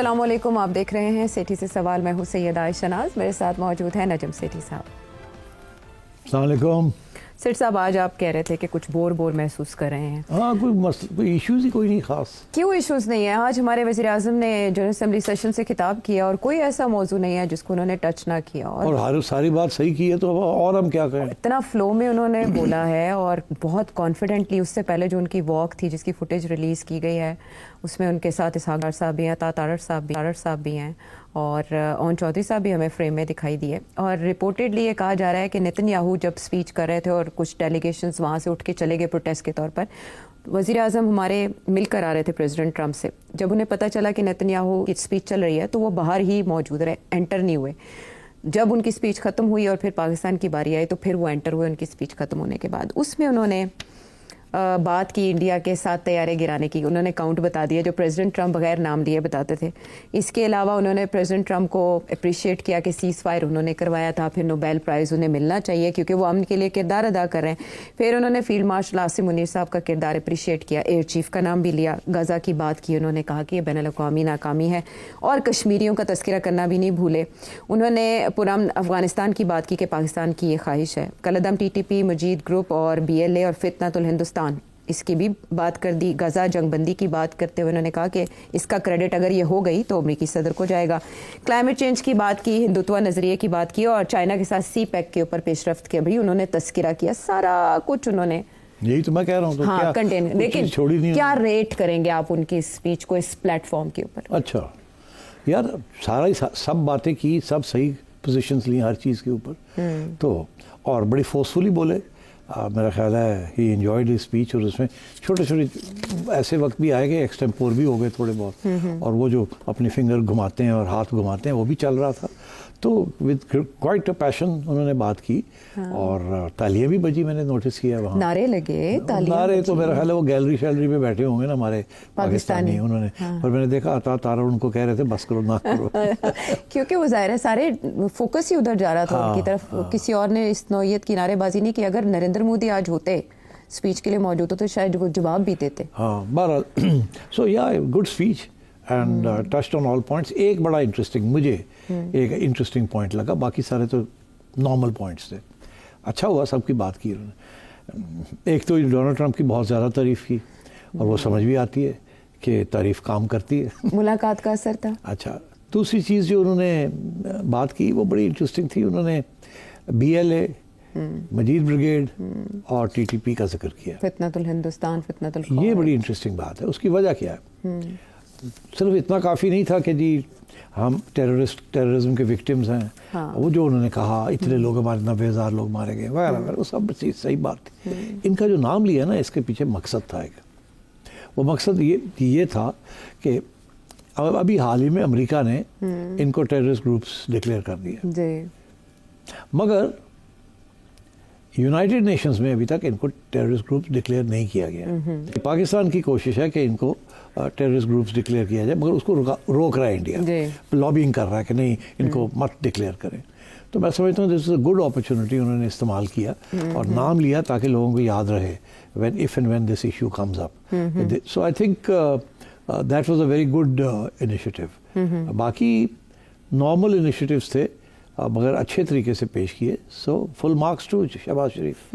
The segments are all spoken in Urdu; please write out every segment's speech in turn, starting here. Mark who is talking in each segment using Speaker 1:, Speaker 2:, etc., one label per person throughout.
Speaker 1: السلام علیکم، آپ دیکھ رہے ہیں سیٹھی سے سوال. میں ہوں سید عائشہ ناز، میرے ساتھ موجود ہیں نجم سیٹھی صاحب.
Speaker 2: السلام علیکم.
Speaker 1: سیٹھ صاحب، آج آپ کہہ رہے تھے کہ کچھ بور محسوس کر رہے ہیں.
Speaker 2: ہاں، کوئی ایشوز ہی کوئی نہیں خاص.
Speaker 1: کیوں ایشوز نہیں ہے؟ آج ہمارے وزیر اعظم نے جنرل اسمبلی سیشن سے خطاب کیا اور کوئی ایسا موضوع نہیں ہے جس کو انہوں نے ٹچ نہ کیا،
Speaker 2: اور ساری بات صحیح کی ہے تو اور ہم کیا کہیں.
Speaker 1: اتنا فلو میں انہوں نے بولا ہے اور بہت کانفیڈنٹلی. اس سے پہلے جو ان کی واک تھی جس کی فوٹیج ریلیز کی گئی ہے، اس میں ان کے ساتھ اسحاق ڈار صاحب بھی ہیں، تارڑ صاحب بھی ہیں اور اون چودھری صاحب بھی ہمیں فریم میں دکھائی دیے. اور رپورٹڈلی یہ کہا جا رہا ہے کہ نیتن یاہو جب اسپیچ کر رہے تھے اور کچھ ڈیلیگیشنز وہاں سے اٹھ کے چلے گئے پروٹیسٹ کے طور پر، وزیر اعظم ہمارے مل کر آ رہے تھے پریزیڈنٹ ٹرمپ سے. جب انہیں پتہ چلا کہ نیتن یاہو کی اسپیچ چل رہی ہے تو وہ باہر ہی موجود رہے، انٹر نہیں ہوئے. جب ان کی اسپیچ ختم ہوئی اور پھر پاکستان کی باری آئی تو پھر وہ انٹر ہوئے ان کی اسپیچ ختم ہونے کے بعد. اس میں انہوں نے بات کی انڈیا کے 7 طیارے گرانے کی. انہوں نے کاؤنٹ بتا دیا جو پریزیڈنٹ ٹرمپ بغیر نام لیے بتاتے تھے. اس کے علاوہ انہوں نے پریزیڈنٹ ٹرمپ کو اپریشیٹ کیا کہ سیز فائر انہوں نے کروایا تھا، پھر نوبیل پرائز انہیں ملنا چاہیے کیونکہ وہ امن کے لیے کردار ادا کر رہے ہیں. پھر انہوں نے فیلڈ مارشل عاصم منیر صاحب کا کردار اپریشیٹ کیا، ایئر چیف کا نام بھی لیا، غزہ کی بات کی. انہوں نے کہا کہ یہ بین الاقوامی ناکامی ہے اور کشمیریوں کا تذکرہ کرنا بھی نہیں بھولے. انہوں نے پرامن افغانستان کی بات کی کہ پاکستان کی یہ خواہش ہے. کالعدم ٹی ٹی پی، مجید گروپ اور BLA اور فتنۃ الہندوستان، اس کی بھی بات کر دی. غزہ جنگ بندی کی بات کرتے ہوئے انہوں نے کہا کہ اس کا کریڈٹ اگر یہ ہو گئی تو امریکی صدر کو جائے گا. کلائمیٹ چینج کی بات کی، ہندوتوا نظریے کی بات کی اور چائنا کے ساتھ سی پیک کے اوپر پیش رفت کے بھی انہوں نے تذکرہ کیا. سارا کچھ انہوں نے،
Speaker 2: یہی تو میں کہہ رہا ہوں.
Speaker 1: ہاں کنٹین. لیکن کیا ریٹ کریں گے آپ ان کی اسپیچ کو اس پلیٹ فارم کے اوپر؟
Speaker 2: اچھا یار، سب باتیں کی، سب صحیح پوزیشنز لی ہر چیز کے اوپر تو، اور بڑی فورسفلی بولے. میرا خیال ہے ہی انجوائڈ اسپیچ. اور اس میں چھوٹے ایسے وقت بھی آئے گئے، ایکسٹمپور بھی ہو گئے تھوڑے بہت، اور وہ جو اپنی فنگر گھماتے ہیں اور ہاتھ گھماتے ہیں وہ بھی چل رہا تھا. تو ود کوائٹ اے پیشن انہوں نے بات کی اور تالیاں بھی بجی. میں نے نوٹس کیا وہاں
Speaker 1: نعرے لگے.
Speaker 2: نعرے تو میرا خیال ہے وہ گیلری شیلری پہ بیٹھے ہوں گے نا ہمارے پاکستانی. انہوں نے اور میں نے دیکھا تارڑ ان کو کہہ رہے تھے بس کرو نہ کرو
Speaker 1: کیونکہ وہ ظاہر ہے سارے فوکس ہی ادھر جا رہا تھا ان کی طرف. کسی اور نے اس نوعیت کی نعرے بازی نہیں کی. اگر نریندر مودی آج ہوتے اسپیچ کے لیے موجود ہوتے شاید وہ جواب بھی دیتے.
Speaker 2: ہاں بہرحال سو یا good speech and touched on all points. ایک بڑا مجھے ایک انٹرسٹنگ پوائنٹ لگا، باقی سارے تو نارمل پوائنٹس تھے. اچھا ہوا سب کی بات کی انہوں نے. ایک تو ڈونلڈ ٹرمپ کی بہت زیادہ تعریف کی اور وہ سمجھ بھی آتی ہے کہ تعریف کام کرتی ہے.
Speaker 1: ملاقات کا اثر تھا.
Speaker 2: اچھا، دوسری چیز جو انہوں نے بات کی وہ بڑی انٹرسٹنگ تھی. انہوں نے BLA، مجید بریگیڈ اور TTP کا ذکر کیا.
Speaker 1: فتنۃ الہندوستان، فتنۃ الخوف.
Speaker 2: یہ بڑی انٹرسٹنگ بات ہے. اس کی وجہ کیا ہے؟ صرف اتنا کافی نہیں تھا کہ جی ہم ٹیررزم کے وکٹمز ہیں. وہ جو انہوں نے کہا اتنے لوگ ہمارے 90,000 لوگ مارے گئے وغیرہ وغیرہ، وہ سب چیز صحیح بات تھی. ان کا جو نام لیا نا اس کے پیچھے مقصد تھا ایک. وہ مقصد یہ تھا کہ ابھی حال ہی میں امریکہ نے ان کو ٹیررسٹ گروپس ڈکلیئر کر دیا، مگر یونائٹڈ نیشنز میں ابھی تک ان کو ٹیررسٹ گروپس ڈکلیئر نہیں کیا گیا. پاکستان کی کوشش ہے کہ ان کو ٹیررسٹ گروپس ڈکلیئر کیا جائے، مگر اس کو روک رہا ہے انڈیا. لابینگ کر رہا ہے کہ نہیں ان کو مت ڈکلیئر کریں. تو میں سمجھتا ہوں دس از اے گڈ اپرچونٹی انہوں نے استعمال کیا اور نام لیا تاکہ لوگوں کو یاد رہے if and when this issue comes up. So I think that was a very good initiative. باقی نارمل انیشیٹیوز تھے مگر اچھے طریقے سے پیش کیے. سو فل مارکس ٹو شہباز شریف.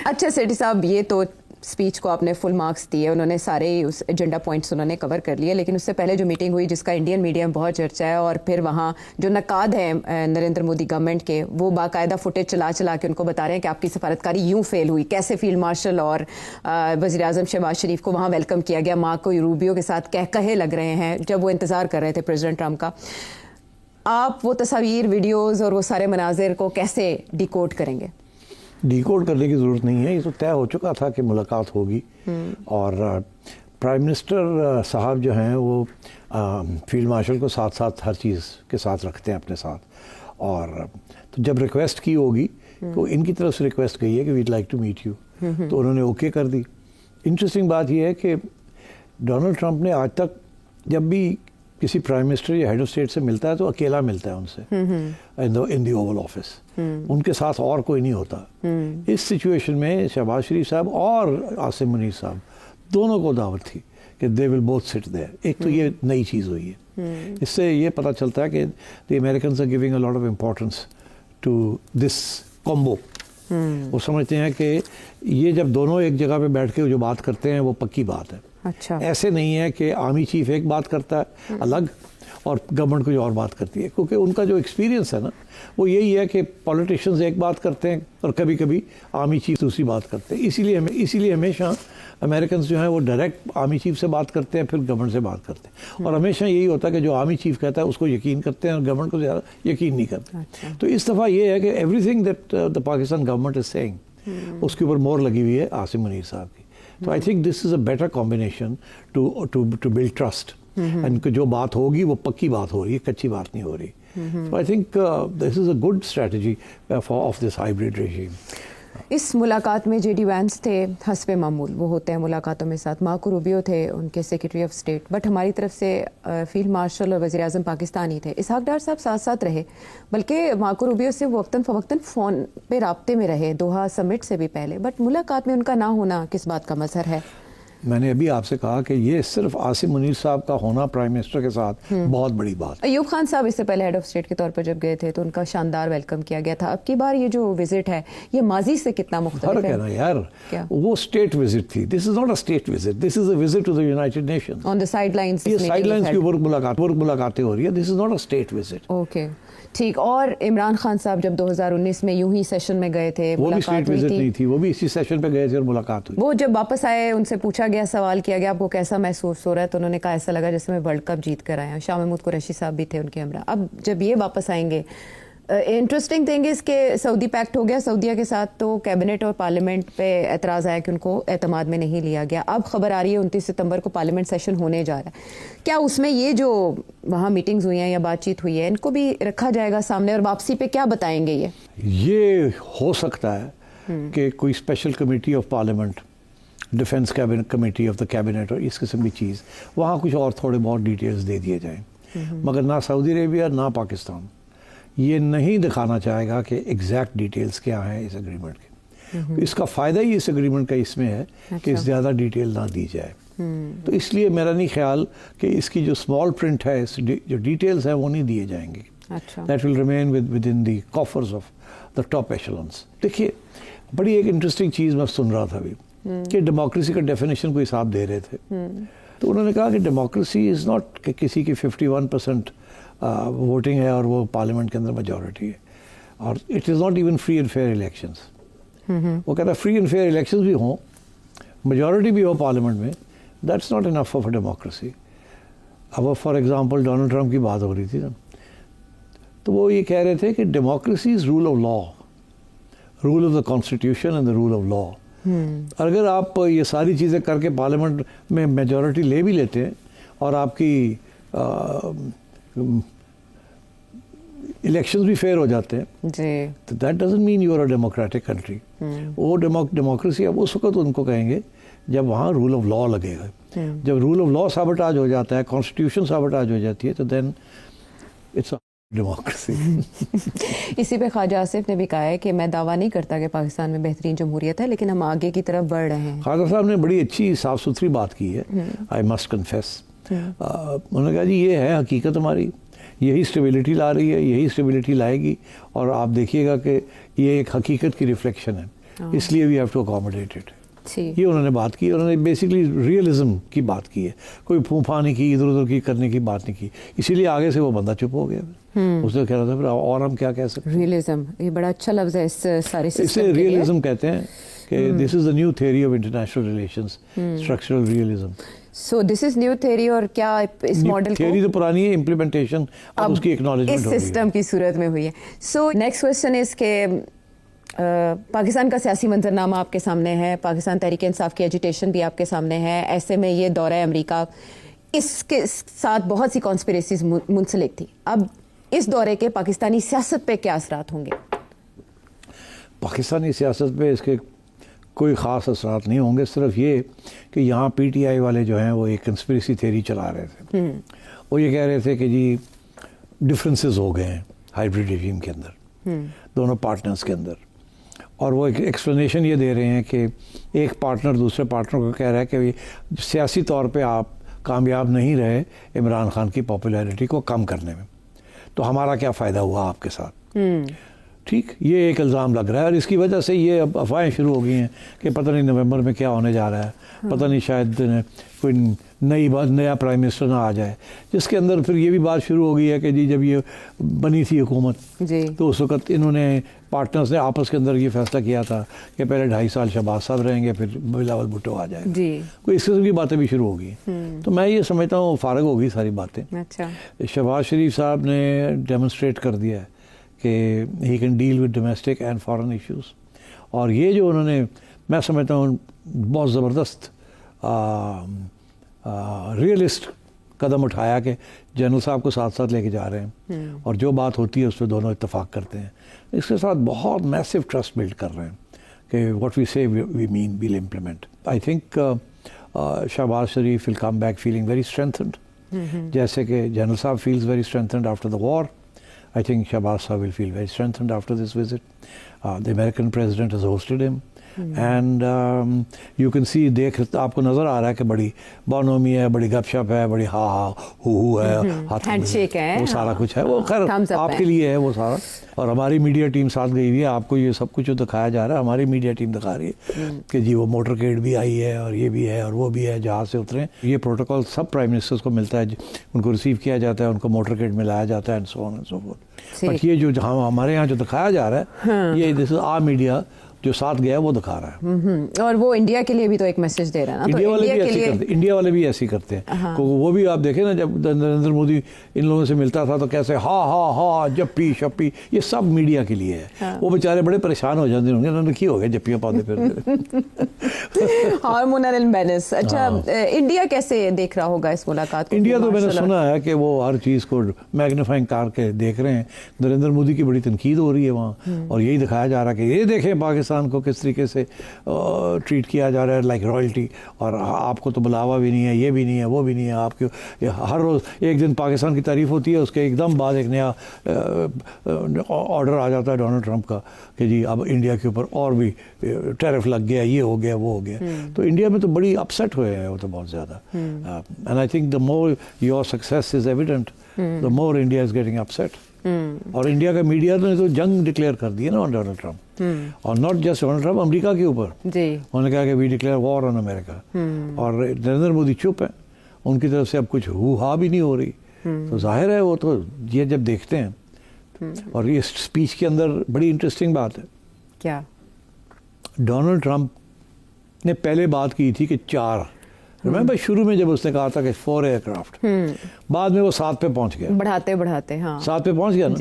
Speaker 1: اچھا سیٹھی صاحب، یہ تو اسپیچ کو آپ نے فل مارکس دیے. انہوں نے سارے اس ایجنڈا پوائنٹس انہوں نے کور کر لیے. لیکن اس سے پہلے جو میٹنگ ہوئی جس کا انڈین میڈیا میں بہت چرچا ہے، اور پھر وہاں جو نقاد ہیں نریندر مودی گورنمنٹ کے، وہ باقاعدہ فوٹیج چلا کے ان کو بتا رہے ہیں کہ آپ کی سفارتکاری یوں فیل ہوئی. کیسے فیلڈ مارشل اور وزیر اعظم شہباز شریف کو وہاں ویلکم کیا گیا. مارکو روبیو کے ساتھ کہے لگ رہے ہیں جب وہ انتظار کر رہے تھے پریزیڈنٹ ٹرمپ کا. آپ وہ تصاویر، ویڈیوز اور وہ سارے مناظر کو کیسے ڈیکوڈ کریں گے؟
Speaker 2: ڈیکوڈ کرنے کی ضرورت نہیں ہے. یہ تو طے ہو چکا تھا کہ ملاقات ہوگی. اور پرائم منسٹر صاحب جو ہیں وہ فیلڈ مارشل کو ساتھ ہر چیز کے ساتھ رکھتے ہیں اپنے ساتھ. اور تو جب ریکویسٹ کی ہوگی تو ان کی طرف سے ریکویسٹ گئی ہے کہ we'd like to meet you, تو انہوں نے اوکے کر دی. انٹرسٹنگ بات یہ ہے کہ ڈونلڈ ٹرمپ نے آج تک جب بھی کسی پرائم منسٹر یا ہیڈ آف اسٹیٹ سے ملتا ہے تو اکیلا ملتا ہے ان سے ان دی اوول آفس. ان کے ساتھ اور کوئی نہیں ہوتا. اس سچویشن میں شہباز شریف صاحب اور عاصم منیر صاحب دونوں کو دعوت تھی کہ دے ول بوتھ سٹ دیئر. ایک تو یہ نئی چیز ہوئی ہے. اس سے یہ پتہ چلتا ہے کہ the Americans are giving a lot of importance to this combo. وہ سمجھتے ہیں کہ یہ جب دونوں ایک جگہ پہ بیٹھ کے جو بات کرتے ہیں وہ پکی بات ہے.
Speaker 1: اچھا,
Speaker 2: ایسے نہیں ہے کہ آرمی چیف ایک بات کرتا ہے الگ اور گورنمنٹ کوئی اور بات کرتی ہے, کیونکہ ان کا جو ایکسپیرینس ہے نا وہ یہی ہے کہ پولیٹیشینز ایک بات کرتے ہیں اور کبھی کبھی آرمی چیف دوسری بات کرتے ہیں. اسی لیے ہمیشہ امریکنز جو ہیں وہ ڈائریکٹ آرمی چیف سے بات کرتے ہیں, پھر گورنمنٹ سے بات کرتے ہیں, اور ہمیشہ یہی ہوتا ہے کہ جو آرمی چیف کہتا ہے اس کو یقین کرتے ہیں اور گورنمنٹ کو زیادہ یقین نہیں کرتے. تو اس دفعہ یہ ہے کہ everything that the Pakistan government is seeing اس کے اوپر مور لگی ہوئی ہے عاصم منیر صاحب کی. تو I think this is a better combination to build trust, and جو بات ہوگی وہ پکی بات ہو رہی ہے, کچی بات نہیں ہو رہی. So I think this is a good strategy of this hybrid regime.
Speaker 1: اس ملاقات میں جے ڈی وینس تھے حسب معمول, وہ ہوتے ہیں ملاقاتوں میں ساتھ, مارکو روبیو تھے ان کے سیکرٹری آف اسٹیٹ, بٹ ہماری طرف سے فیلڈ مارشل اور وزیر اعظم پاکستانی تھے. اسحاق ڈار صاحب ساتھ ساتھ رہے, بلکہ مارکو روبیو سے وقتاً فوقتاً فون پہ رابطے میں رہے دوحہ سمٹ سے بھی پہلے, بٹ ملاقات میں ان کا نہ ہونا کس بات کا مظہر ہے؟
Speaker 2: میں نے ابھی آپ سے کہا کہ یہ صرف عاصم منیر صاحب کا ہونا پرائم منسٹر کے ساتھ بہت بڑی بات.
Speaker 1: ایوب خان صاحب اس سے پہلے ہیڈ آف اسٹیٹ کے طور پر جب گئے تھے تو ان کا شاندار ویلکم کیا گیا تھا. اب کی بار یہ جو وزٹ ہے یہ ماضی سے کتنا مختلف ہے؟
Speaker 2: نا یار, وہ اسٹیٹ وزٹ تھی. This is not a state visit, this is a visit to the United Nations.
Speaker 1: On the sidelines,
Speaker 2: یہ سائڈ لائنز کی اوپر ملاقاتیں ہو رہی ہیں. This is not a state visit.
Speaker 1: Okay ٹھیک. اور عمران خان صاحب جب 2019 میں یوں ہی سیشن میں گئے تھے,
Speaker 2: وہ بھی اسٹیٹ وزٹ نہیں تھی, وہ بھی اسی سیشن پہ گئے تھے اور ملاقات ہوئی.
Speaker 1: وہ جب واپس آئے ان سے پوچھا گیا, سوال کیا گیا آپ کو کیسا محسوس ہو رہا ہے, تو انہوں نے کہا ایسا لگا جیسے میں ورلڈ کپ جیت کر آئے ہیں. شاہ محمود قریشی صاحب بھی تھے ان کے ہمراہ. اب جب یہ واپس آئیں گے, انٹرسٹنگ تھنگ اس کے سعودی پیکٹ ہو گیا سعودیہ کے ساتھ, تو کیبنٹ اور پارلیمنٹ پہ اعتراض آیا کہ ان کو اعتماد میں نہیں لیا گیا. اب خبر آ رہی ہے 29 ستمبر کو پارلیمنٹ سیشن ہونے جا رہا ہے. کیا اس میں یہ جو وہاں میٹنگز ہوئی ہیں یا بات چیت ہوئی ہے ان کو بھی رکھا جائے گا سامنے, اور واپسی پہ کیا بتائیں گے؟ یہ
Speaker 2: ہو سکتا ہے کہ کوئی special committee of parliament, defence committee of the cabinet اور اس قسم کی چیز, وہاں کچھ اور تھوڑے بہت ڈیٹیلز دے دیے جائیں. مگر نہ سعودی عربیہ نہ پاکستان یہ نہیں دکھانا چاہے گا کہ ایگزیکٹ ڈیٹیلز کیا ہیں اس اگریمنٹ کے. اس کا فائدہ ہی اس اگریمنٹ کا اس میں ہے کہ زیادہ ڈیٹیل نہ دی جائے. تو اس لیے میرا نہیں خیال کہ اس کی جو اسمال پرنٹ ہے, جو ڈیٹیلز ہیں وہ نہیں دیے جائیں گے. That will remain within the coffers of the top echelons. دیکھیے بڑی ایک انٹرسٹنگ چیز میں سن رہا تھا ابھی کہ ڈیموکریسی کا ڈیفینیشن کوئی صاحب دے رہے تھے, تو انہوں نے کہا کہ ڈیموکریسی از ناٹ کہ کسی کی 51% ووٹنگ ہے اور وہ پارلیمنٹ کے اندر میجورٹی ہے, اور it is not even free and fair elections. وہ کہتا ہے فری اینڈ فیئر الیکشنز بھی ہوں, میجورٹی بھی ہو پارلیمنٹ میں, that's not enough of a democracy. اب فار ایگزامپل ڈونلڈ ٹرمپ کی بات ہو رہی تھی نا, تو وہ یہ کہہ رہے تھے کہ democracy is rule of law, rule of the constitution and the rule of law. اگر آپ یہ ساری چیزیں کر کے پارلیمنٹ میں میجورٹی لے بھی لیتے ہیں اور آپ کی الیکشنز بھی فیئر ہو جاتے ہیں, تو that doesn't mean you are a democratic country. وہ ڈیموکریسی اب اس وقت ان کو کہیں گے جب وہاں رول آف لا لگے گا. جب رول آف لا سابوٹاج ہو جاتا ہے, کانسٹیٹیوشن سابوٹاج ہو جاتی ہے, تو دین اٹس ڈیموکریسی.
Speaker 1: اسی پہ خواجہ آصف نے بھی کہا ہے کہ میں دعویٰ نہیں کرتا کہ پاکستان میں بہترین جمہوریت ہے, لیکن ہم آگے کی طرف بڑھ رہے ہیں.
Speaker 2: خواجہ صاحب نے بڑی اچھی صاف ستھری بات کی ہے, آئی مسٹ کنفیس. انہوں نے کہا جی یہ ہے حقیقت ہماری, یہی اسٹیبلٹی لا رہی ہے, یہی اسٹیبلٹی لائے گی, اور آپ دیکھیے گا کہ یہ ایک حقیقت کی ریفلیکشن ہے, اس لیے we have to accommodate it. یہ انہوں نے بات کی, انہوں نے بیسکلی ریئلزم کی بات کی ہے, کوئی پھونپھا نہیں کی, ادھر ادھر کی کرنے کی بات نہیں کی. اسی لیے آگے سے وہ بندہ چپ ہو گیا. اس نے کہہ رہا تھا پھر اور ہم کیا کہہ سکتے ہیں.
Speaker 1: ریئلزم, یہ بڑا اچھا لفظ ہے اس سارے سسٹم.
Speaker 2: اسے ریئلزم کہتے ہیں کہ this is the new theory of international relations, structural realism.
Speaker 1: So this is new theory, اور کیا اس ماڈل
Speaker 2: تھیوری تو پرانی ہے, امپلیمنٹیشن اب اس کی ایکنالجمنٹ ہو رہی ہے, اس
Speaker 1: سسٹم کی صورت میں ہوئی ہے. سو نیکسٹ کوسچن از کہ پاکستان کا سیاسی منظرنامہ آپ کے سامنے ہے, پاکستان تحریک انصاف کی ایجیٹیشن بھی آپ کے سامنے ہے. ایسے میں یہ دورہ امریکہ, اس کے ساتھ بہت سی کانسپریسیز منسلک تھی. اب اس دورے کے پاکستانی سیاست پہ کیا اثرات ہوں گے؟
Speaker 2: پاکستانی سیاست پہ اس کے کوئی خاص اثرات نہیں ہوں گے, صرف یہ کہ یہاں پی ٹی آئی والے جو ہیں وہ ایک کنسپریسی تھیوری چلا رہے تھے. وہ یہ کہہ رہے تھے کہ جی ڈفرینسز ہو گئے ہیں ہائیبرڈ ریجیم کے اندر, دونوں پارٹنرز کے اندر, اور وہ ایک ایکسپلینیشن یہ دے رہے ہیں کہ ایک پارٹنر دوسرے پارٹنر کو کہہ رہا ہے کہ سیاسی طور پہ آپ کامیاب نہیں رہے عمران خان کی پاپولیرٹی کو کم کرنے میں، تو ہمارا کیا فائدہ ہوا آپ کے ساتھ؟ ٹھیک، یہ ایک الزام لگ رہا ہے، اور اس کی وجہ سے یہ اب افواہیں شروع ہو گئی ہیں کہ پتہ نہیں نومبر میں کیا ہونے جا رہا ہے، پتہ نہیں شاید کوئی نیا پرائم منسٹر نہ آ جائے، جس کے اندر پھر یہ بھی بات شروع ہو گئی ہے کہ جی جب یہ بنی تھی حکومت تو اس وقت انہوں نے پارٹنرز نے آپس کے اندر یہ فیصلہ کیا تھا کہ پہلے 2.5 سال شہباز صاحب رہیں گے، پھر بلاول بھٹو آ جائے گا، کوئی اس قسم کی باتیں بھی شروع ہو گئی. تو میں یہ سمجھتا ہوں فارغ ہو گئی ساری باتیں. شہباز شریف صاحب نے ڈیمونسٹریٹ کر دیا ہے کہ he can deal with domestic and foreign issues, اور یہ جو انہوں نے، میں سمجھتا ہوں بہت زبردست ریئلسٹ قدم اٹھایا کہ جنرل صاحب کو ساتھ ساتھ لے کے جا رہے ہیں، اور جو بات ہوتی ہے اس پہ دونوں اتفاق کرتے ہیں. اس کے ساتھ بہت میسو ٹرسٹ بلڈ کر رہے ہیں کہ what we say we mean will implement. I think Shahbaz Sharif will come back feeling very strengthened, جیسے کہ جنرل صاحب feels very strengthened after the war. I think Shahbaz Shah will feel very strengthened after this visit. The American president has hosted him. And you can see, آپ کو نظر آ رہا ہے کہ بڑی بونومی ہے، بڑی گپ شپ ہے، بڑی ہا ہو ہے،
Speaker 1: ہینڈ شیک ہے،
Speaker 2: وہ سارا کچھ ہے. وہ خیر آپ کے لیے ہے وہ سارا. اور ہماری میڈیا ٹیم ساتھ گئی ہوئی ہے. آپ کو یہ سب کچھ جو دکھایا جا رہا ہے ہماری میڈیا ٹیم دکھا رہی ہے کہ جی وہ موٹر کیڈ بھی آئی ہے، اور یہ بھی ہے، اور وہ بھی ہے، جہاز سے اترے. یہ پروٹوکول سب پرائم منسٹرز کو ملتا ہے، ان کو ریسیو کیا جاتا ہے، ان کو موٹر کیڈ میں لایا جاتا ہے، and so on and so forth. But یہ جو ہمارے یہاں جو دکھایا جا رہا ہے، یہ دس از آر میڈیا جو ساتھ گیا وہ دکھا رہا ہے.
Speaker 1: اور وہ انڈیا کے لیے بھی تو ایک میسج دے رہا ہے نا.
Speaker 2: انڈیا والے بھی ایسے کرتے ہیں. وہ بھی آپ دیکھیں نا، جب نریندر مودی ان لوگوں سے ملتا تھا تو کیسے ہا جپی شپی، یہ سب میڈیا کے لیے ہے. وہ بیچارے بڑے پریشان ہو جاتے ہوں گے، انہوں نے کی ہو گئے جپیاں پاتے پھر.
Speaker 1: Hormonal imbalance. اچھا، انڈیا کیسے دیکھ رہا ہوگا اس ملاقات کو؟
Speaker 2: انڈیا تو میں نے سنا ہے کہ وہ ہر چیز کو میگنیفائنگ کر کے دیکھ رہے ہیں. نریندر مودی کی بڑی تنقید ہو رہی ہے وہاں، اور یہی دکھایا جا رہا ہے کہ یہ دیکھیں پاکستان کو کس طریقے سے ٹریٹ کیا جا رہا ہے لائک رائلٹی، اور آپ کو تو بلاوا بھی نہیں ہے، یہ بھی نہیں ہے، وہ بھی نہیں ہے. آپ کے ہر روز ایک دن پاکستان کی تعریف ہوتی ہے، اس کے ایک دم بعد ایک نیا آرڈر آ جاتا ہے ڈونلڈ ٹرمپ کا کہ جی اب انڈیا کے اوپر اور بھی ٹیرف لگ گیا، یہ ہو گیا، وہ ہو گیا. تو انڈیا میں تو بڑی اپسیٹ ہوئے ہیں وہ تو بہت زیادہ. And I think the more your success is evident, the more India is getting upset. اور انڈیا کا میڈیا نے تو جنگ ڈکلیئر کر دی ہے نا ڈونلڈ ٹرمپ، اور ناٹ جسٹ ڈونلڈ ٹرمپ، امریکہ کے اوپر. انہوں نے کہا کہ وی ڈکلیئر وار آن امریکہ. اور نریندر مودی چپ ہیں، ان کی طرف سے اب کچھ ہا بھی نہیں ہو رہی. تو ظاہر ہے وہ تو یہ جب دیکھتے ہیں. اور یہ اسپیچ کے اندر بڑی انٹرسٹنگ بات ہے.
Speaker 1: کیا؟
Speaker 2: ڈونلڈ ٹرمپ نے پہلے بات کی تھی کہ 4، میں شروع میں جب اس نے کہا تھا کہ 4 ایئر کرافٹ، بعد میں وہ 7 پہ پہنچ گیا،
Speaker 1: بڑھاتے
Speaker 2: 7 پہ پہنچ گیا نا.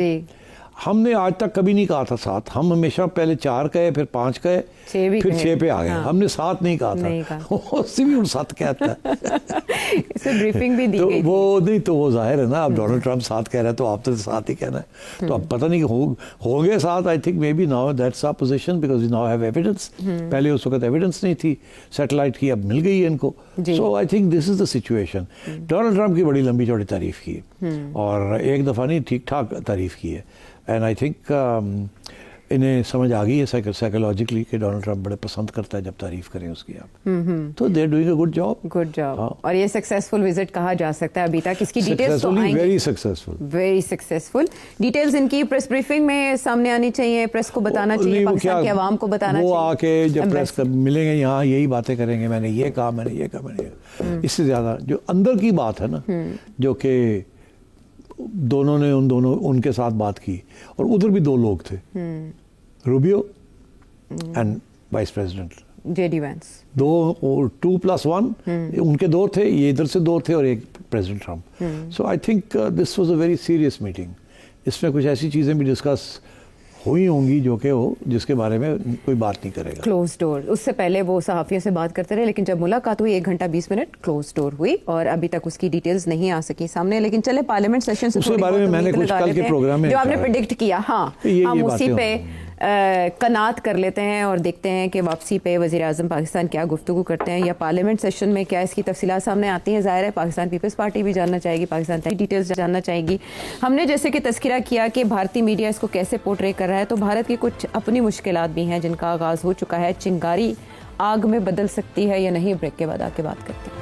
Speaker 2: ہم نے آج تک کبھی نہیں کہا تھا 7، ہم ہمیشہ پہلے 4 کہے، پھر 5 کہے، پھر 6 پہ آ گئے. ہم نے 7 نہیں کہا تھا، اس سے بھی 7 کہتا ہے.
Speaker 1: اسے بریفنگ بھی دی گئی
Speaker 2: وہ نہیں تو وہ ظاہر ہے نا، اب ڈونلڈ ٹرمپ 7 کہہ رہا ہے تو آپ تو 7 ہی کہنا ہے. تو اب پتہ نہیں ہوں گے 7. I think may be now that's our position because we now have evidence. پہلے اس وقت ایویڈنس نہیں تھی سیٹلائٹ کی، اب مل گئی ہے ان کو. So I think this is the situation. Donald Trump کی بڑی لمبی چوڑی تعریف کی، اور ایک دفعہ نہیں ٹھیک ٹھاک تعریف کی ہے. اینڈ آئی تھنک انہیں سمجھ آ گئی ہے سائیکولوجیکلی کہ ڈونلڈ ٹرمپ بڑے پسند کرتا ہے جب تعریف کریں اس کی آپ. تو they are doing a good job.
Speaker 1: اور یہ سکسیسفل وزٹ کہا جا سکتا ہے ابھی تک. اس کی ڈیٹیلز تو آئیں گی. Very successful. ڈیٹیلز ان کی پریس بریفنگ میں سامنے آنی چاہیے، پریس کو بتانا چاہیے، پاکستان کی عوام کو بتانا چاہیے.
Speaker 2: وہ آ کے جب پریس ملیں گے یہاں یہی باتیں کریں گے، میں نے یہ کہا، میں نے یہ کہا، میں نے یہ. اس سے زیادہ جو اندر کی بات ہے نا، جو کہ دونوں نے ان کے ساتھ بات کی، اور ادھر بھی 2 لوگ تھے، Rubio and vice president
Speaker 1: J D Vance.
Speaker 2: 2+1 ان کے 2 تھے، یہ ادھر سے 2 تھے، اور ایک president Trump. So I think this was a very serious meeting. اس میں کچھ ایسی چیزیں بھی ڈسکس ہوئی ہوں گی جو کہ ہو جس کے بارے میں کوئی بات نہیں کرے گا.
Speaker 1: کلوز ڈور. اس سے پہلے وہ صحافیوں سے بات کرتے رہے، لیکن جب ملاقات ہوئی 1 گھنٹہ 20 منٹ کلوز ڈور ہوئی، اور ابھی تک اس کی ڈیٹیلز نہیں آ سکی سامنے. لیکن چلے پارلیمنٹ سیشن سے
Speaker 2: اس کے بارے میں میں نے کچھ کل کے پروگرام میں
Speaker 1: جو آپ نے پریڈکٹ کیا، ہم اسی پہ قناعت کر لیتے ہیں اور دیکھتے ہیں کہ واپسی پہ وزیر اعظم پاکستان کیا گفتگو کرتے ہیں، یا پارلیمنٹ سیشن میں کیا اس کی تفصیلات سامنے آتی ہیں. ظاہر ہے پاکستان پیپلز پارٹی بھی جاننا چاہے گی، پاکستان کی ڈیٹیلز جاننا چاہے گی. ہم نے جیسے کہ تذکرہ کیا کہ بھارتی میڈیا اس کو کیسے پورٹرے کر رہا ہے، تو بھارت کی کچھ اپنی مشکلات بھی ہیں جن کا آغاز ہو چکا ہے. چنگاری آگ میں بدل سکتی ہے یا نہیں، بریک کے بعد آ کے بات کرتے ہیں.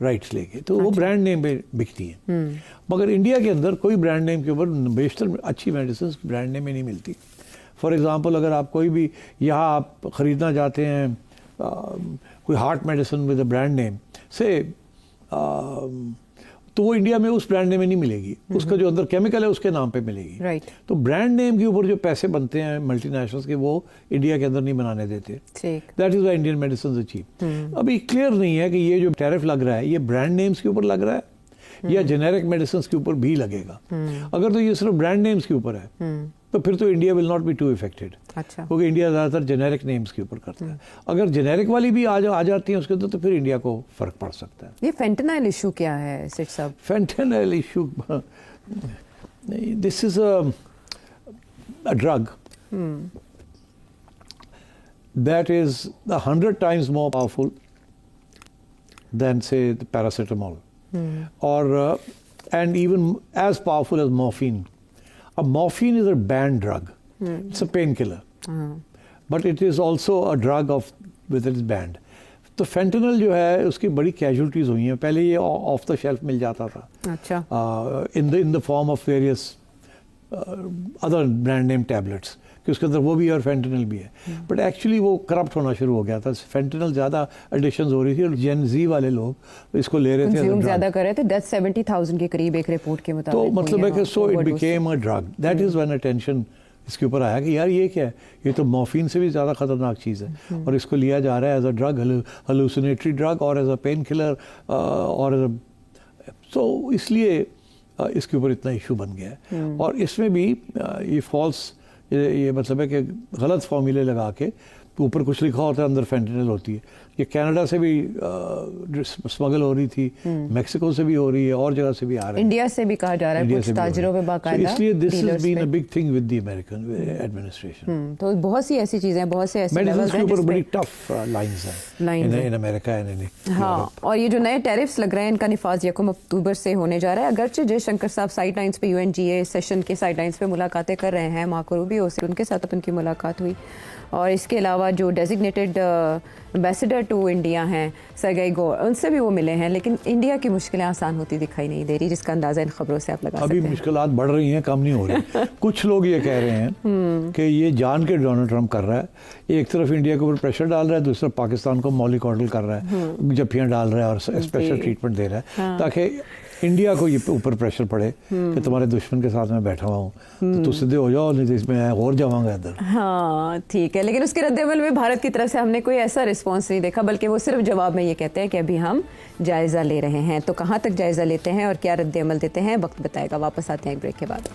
Speaker 2: رائٹس لے کے, تو وہ برانڈ نیم پہ بکتی ہیں. مگر انڈیا کے اندر کوئی برانڈ نیم کے اوپر بیشتر اچھی میڈیسنس برانڈ نیم میں نہیں ملتی. فار ایگزامپل اگر آپ کوئی بھی یہاں آپ خریدنا چاہتے ہیں کوئی heart medicine with a brand name سے, تو وہ انڈیا میں اس برانڈ نیم میں نہیں ملے گی, اس کا جو اندر کیمیکل ہے اس کے نام پہ ملے گی.
Speaker 1: رائٹ.
Speaker 2: تو برانڈ نیم کے اوپر جو پیسے بنتے ہیں ملٹی نیشنلز کے, وہ انڈیا کے اندر نہیں بنانے دیتے. That is why Indian medicines are cheap. ابھی کلیئر نہیں ہے کہ یہ جو ٹیرف لگ رہا ہے یہ برانڈ نیمز کے اوپر لگ رہا ہے یا جنیرک میڈیسنز کے اوپر بھی لگے گا. اگر تو یہ صرف برانڈ نیمز کے اوپر ہے تو پھر تو India will not be too affected, کیونکہ انڈیا زیادہ تر جنیرک نیمز کے اوپر کرتا ہے. اگر جنیرک والی بھی آ جاتی ہیں اس کے اندر تو پھر انڈیا کو فرق پڑ سکتا ہے.
Speaker 1: یہ فینٹنائل ایشو کیا ہے سیٹ صاحب؟
Speaker 2: Fentanyl issue, this is a drug that is 100 times more powerful than say the paracetamol, or and even as powerful as morphine. Morphine is a banned drug. It's a painkiller, but it is also a drug with its banned. تو فینٹنل جو ہے اس کی بڑی کیجولٹیز ہوئی ہیں. پہلے یہ آف دا شیلف مل جاتا تھا,
Speaker 1: اچھا,
Speaker 2: in the form of various other brand name tablets, کہ اس کے اندر وہ بھی ہے اور فینٹنل بھی ہے. بٹ ایکچولی وہ کرپٹ ہونا شروع ہو گیا تھا, فینٹنل زیادہ ایڈکشنز ہو رہی تھی, اور جین زی والے لوگ اس کو لے رہے تھے,
Speaker 1: کنزیوم زیادہ کر رہے تھے. ڈیتھ 70,000 کے قریب ایک رپورٹ کے مطابق.
Speaker 2: تو مطلب ہے کہ so it became a drug. That is when attention اس کے اوپر آیا کہ یار یہ کیا ہے, یہ تو مورفین سے بھی زیادہ خطرناک چیز ہے, اور اس کو لیا جا رہا ہے ایز اے ڈرگ, ہلوسینیٹری ڈرگ, اور ایز اے پین کلر, اور تو اس لیے اس کے اوپر اتنا ایشو بن گیا ہے. اور اس میں بھی یہ فالس, یہ مطلب ہے کہ غلط فارمولے لگا کے اوپر کچھ لکھا ہوتا ہے, اندر فینٹنل ہوتی ہے. یہ کینیڈا سے بھی اسمگل ہو رہی تھی, میکسیکو سے بھی ہو رہی ہے, اور جگہ سے بھی آ رہا ہے,
Speaker 1: انڈیا سے بھی کہا جا رہا ہے کچھ تاجروں پہ باقاعدہ.
Speaker 2: اس لیے this has been a big thing with the American administration.
Speaker 1: تو بہت سی ایسی چیزیں, بہت سے ایسے
Speaker 2: میڈیسنز کے اوپر بڑی ٹف لائنز ہیں ان امریکہ اینڈ.
Speaker 1: ہاں, اور یہ جو نئے ٹیرفس لگ رہے ہیں ان کا نفاذ 1 اکتوبر سے ہونے جا رہا ہے. اگرچہ جے شنکر صاحب سائڈ لائنز پہ UNGA سیشن کے سائڈ لائنز پہ ملاقاتیں کر رہے ہیں, مارکو روبیو سے ان کے ساتھ ان کی ملاقات ہوئی, اور اس کے علاوہ جو ڈیزگنیٹڈ امبیسڈر ٹو انڈیا ہیں سرگئی گور, ان سے بھی وہ ملے ہیں, لیکن انڈیا کی مشکلیں آسان ہوتی دکھائی نہیں دے رہی, جس کا اندازہ ان خبروں سے آپ لگا سکتے ہیں.
Speaker 2: ابھی مشکلات بڑھ رہی ہیں, کم نہیں ہو رہی. کچھ لوگ یہ کہہ رہے ہیں کہ یہ جان کے ڈونلڈ ٹرمپ کر رہا ہے, ایک طرف انڈیا کے اوپر پریشر ڈال رہا ہے, دوسری طرف پاکستان کو مولی کوڈل کر رہا ہے, جپیاں ڈال رہا ہے اور اسپیشل ٹریٹمنٹ دے رہا ہے, تاکہ انڈیا کو یہ اوپر پریشر پڑے کہ تمہارے دشمن کے ساتھ میں بیٹھا ہوا ہوں تو تو سیدھے ہو جاؤ, نہیں تو اس میں اور جاؤں گا ادھر.
Speaker 1: ہاں ٹھیک ہے, لیکن اس کے رد عمل میں بھارت کی طرف سے ہم نے کوئی ایسا رسپانس نہیں دیکھا, بلکہ وہ صرف جواب میں یہ کہتے ہیں کہ ابھی ہم جائزہ لے رہے ہیں. تو کہاں تک جائزہ لیتے ہیں اور کیا رد عمل دیتے ہیں, وقت بتائے گا. واپس آتے ہیں ایک بریک کے بعد.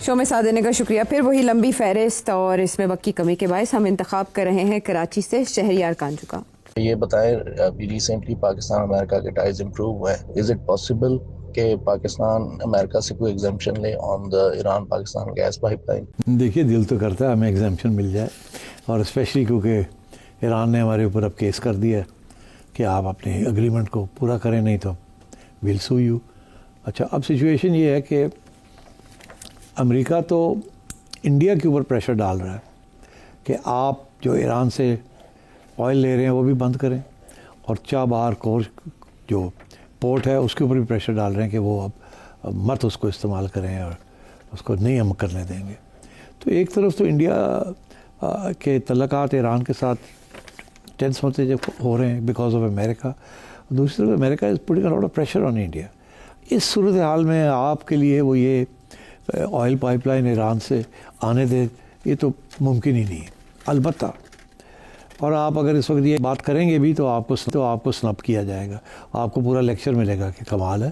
Speaker 1: شو میں ساتھ دینے کا شکریہ. پھر وہی لمبی فہرست, اور اس میں وقت کی کمی کے باعث ہم انتخاب کر رہے ہیں کراچی سے شہریار کانجو کا.
Speaker 3: یہ بتائیں, ابھی ریسنٹلی پاکستان امریکہ کے ٹائز امپروو ہوئے ہیں, از اٹ پاسبل کہ پاکستان امریکہ سے کوئی ایگزمپشن لے on the Iran Pakistan gas pipeline?
Speaker 2: دیکھیے دل تو کرتا ہے ہمیں ایگزمپشن مل جائے, اور اسپیشلی کیونکہ ایران نے ہمارے اوپر اب کیس کر دیا ہے کہ آپ اپنے اگریمنٹ کو پورا کریں, نہیں تو ویل سو یو. اچھا, اب سچویشن یہ ہے کہ امریکہ تو انڈیا کے اوپر پریشر ڈال رہا ہے کہ آپ جو ایران سے آئل لے رہے ہیں وہ بھی بند کریں, اور چابہار کور جو پورٹ ہے اس کے اوپر بھی پریشر ڈال رہے ہیں کہ وہ اب مت اس کو استعمال کریں اور اس کو نہیں ہم کرنے دیں گے. تو ایک طرف تو انڈیا کے تعلقات ایران کے ساتھ ٹینس ہوتے جب ہو رہے ہیں بیکاز آف امریکہ, دوسری طرف امریکہ is putting a lot of pressure on India. اس صورتحال میں آپ کے لیے وہ یہ آئل پائپ لائن ایران سے آنے دے, یہ تو ممکن ہی نہیں ہے. البتہ اور آپ اگر اس وقت یہ بات کریں گے بھی تو آپ کو سنپ کیا جائے گا, آپ کو پورا لیکچر ملے گا کہ کمال ہے,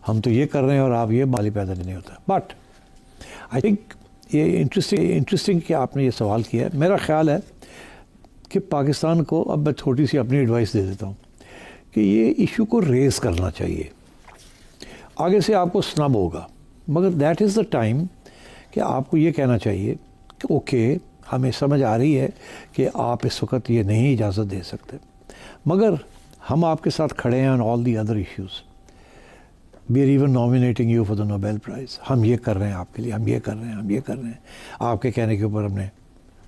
Speaker 2: ہم تو یہ کر رہے ہیں اور آپ یہ مالی پیدا نہیں ہوتا. بٹ آئی تھنک یہ انٹرسٹنگ کہ آپ نے یہ سوال کیا ہے. میرا خیال ہے کہ پاکستان کو, اب میں چھوٹی سی اپنی ایڈوائس دے دیتا ہوں, کہ یہ ایشو کو ریز کرنا چاہیے. آگے سے آپ کو سنب ہوگا, مگر دیٹ از دا ٹائم کہ آپ کو یہ کہنا چاہیے کہ اوکے ہمیں سمجھ آ رہی ہے کہ آپ اس وقت یہ نہیں اجازت دے سکتے, مگر ہم آپ کے ساتھ کھڑے ہیں on all the other issues. We are even nominating you for the Nobel prize. ہم یہ کر رہے ہیں آپ کے لیے, ہم یہ کر رہے ہیں, ہم یہ کر رہے ہیں. آپ کے کہنے کے اوپر ہم نے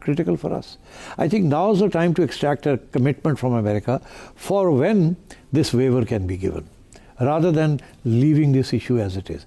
Speaker 2: critical for us. I think now is the time to extract a commitment from America for when this waiver can be given, rather than leaving this issue as it is.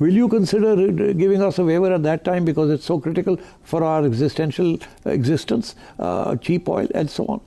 Speaker 2: will you consider giving us a waiver at that time because it's so critical for our existence, cheap oil and so on.